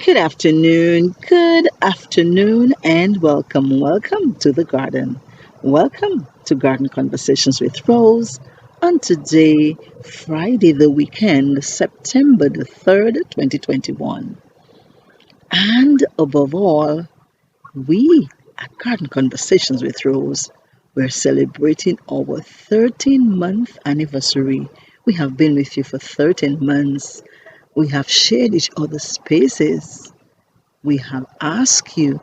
Good afternoon, and welcome to the garden. Welcome to Garden Conversations with Rose. On today, Friday, the weekend, September the 3rd, 2021. And above all, we at Garden Conversations with Rose, we're celebrating our 13-month anniversary. We have been with you for 13 months. We have shared each other's spaces. We have asked you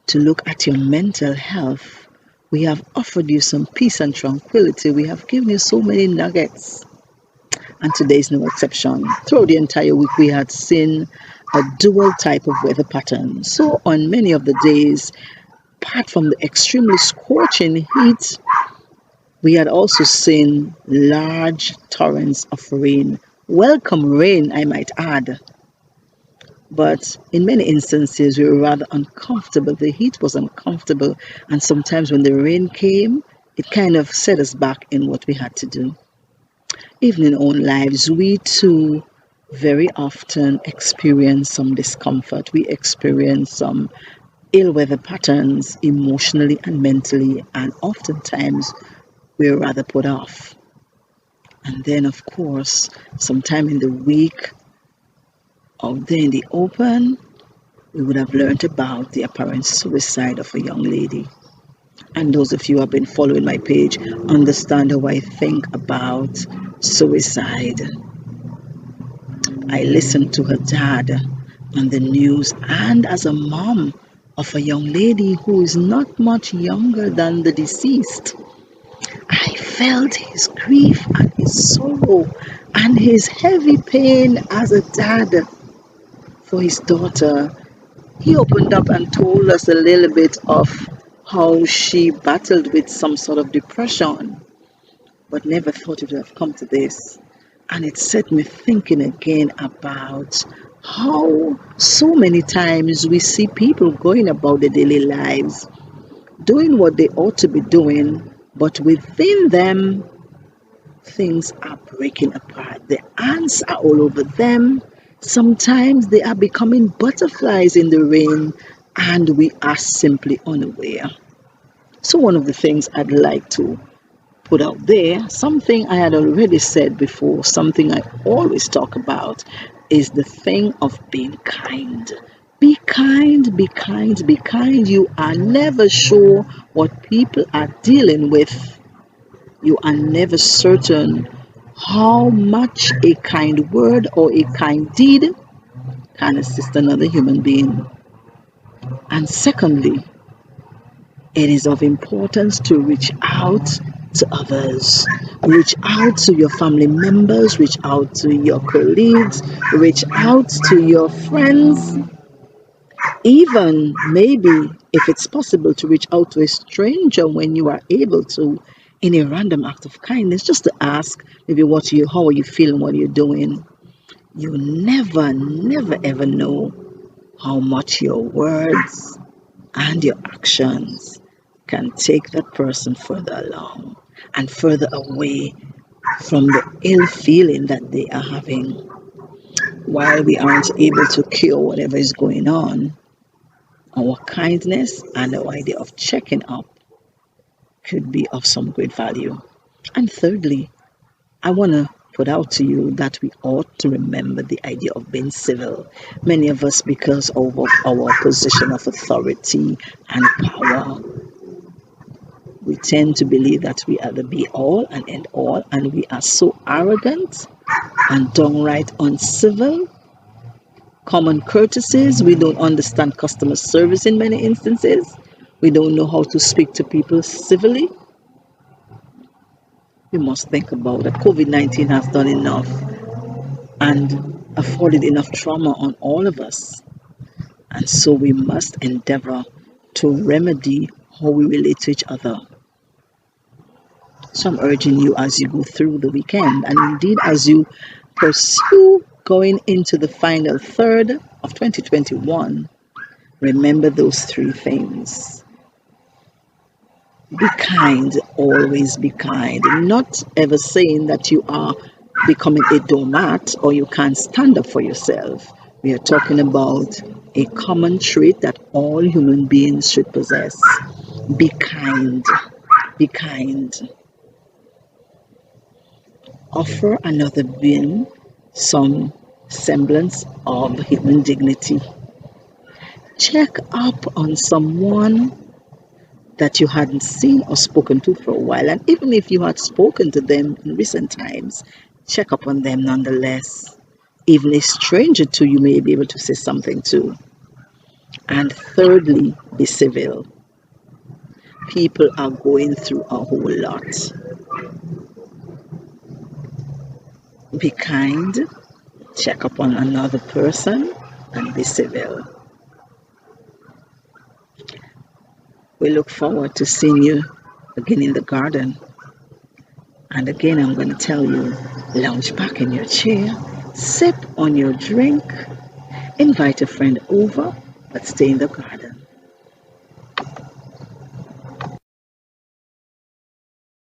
to look at your mental health. We have offered you some peace and tranquility. We have given you so many nuggets. And today is no exception. Throughout the entire week, we had seen a dual type of weather pattern. So, on many of the days, apart from the extremely scorching heat, we had also seen large torrents of rain. Welcome rain, I might add. But in many instances, we were rather uncomfortable. The heat was uncomfortable. And sometimes when the rain came, it kind of set us back in what we had to do. Even in our own lives, we too very often experience some discomfort. We experience some ill weather patterns emotionally and mentally, and oftentimes we're rather put off. And then, of course, sometime in the week, out there in the open, we would have learned about the apparent suicide of a young lady. And those of you who have been following my page understand how I think about suicide. I listened to her dad on the news, and as a mom of a young lady who is not much younger than the deceased, I felt his grief and his sorrow and his heavy pain as a dad for his daughter. He opened up and told us a little bit of how she battled with some sort of depression, but never thought it would have come to this. And it set me thinking again about how so many times we see people going about their daily lives, doing what they ought to be doing, but within them, things are breaking apart. The ants are all over them. Sometimes they are becoming butterflies in the rain, and we are simply unaware. So, one of the things I'd like to put out there, something I had already said before, something I always talk about, is the thing of being kind. Be kind, be kind, be kind. You are never sure what people are dealing with. You are never certain how much a kind word or a kind deed can assist another human being. And secondly, it is of importance to reach out to others. Reach out to your family members, reach out to your colleagues, reach out to your friends, even maybe if it's possible to reach out to a stranger when you are able to, in a random act of kindness, just to ask maybe how are you feeling, what are you doing. You never ever know how much your words and your actions can take that person further along and further away from the ill feeling that they are having. While we aren't able to cure whatever is going on, our kindness and our idea of checking up could be of some great value. And thirdly, I want to put out to you that we ought to remember the idea of being civil. Many of us, because of our position of authority and power, we tend to believe that we are the be all and end all, and we are so arrogant and downright uncivil. Common courtesies, we don't understand customer service in many instances. We don't know how to speak to people civilly. We must think about that. COVID-19 has done enough and afforded enough trauma on all of us. And so we must endeavor to remedy how we relate to each other. So I'm urging you as you go through the weekend, and indeed as you pursue going into the final third of 2021, remember those three things. Be kind, always be kind. Not ever saying that you are becoming a doormat or you can't stand up for yourself. We are talking about a common trait that all human beings should possess. Be kind. Be kind. Offer another being some semblance of human dignity. Check up on someone that you hadn't seen or spoken to for a while. And even if you had spoken to them in recent times, check up on them nonetheless. Even a stranger to you may be able to say something to. And thirdly, be civil. People are going through a whole lot. Be kind, check up on another person, and be civil. We look forward to seeing you again in the garden. And again, I'm going to tell you, lounge back in your chair, sip on your drink, invite a friend over, but stay in the garden.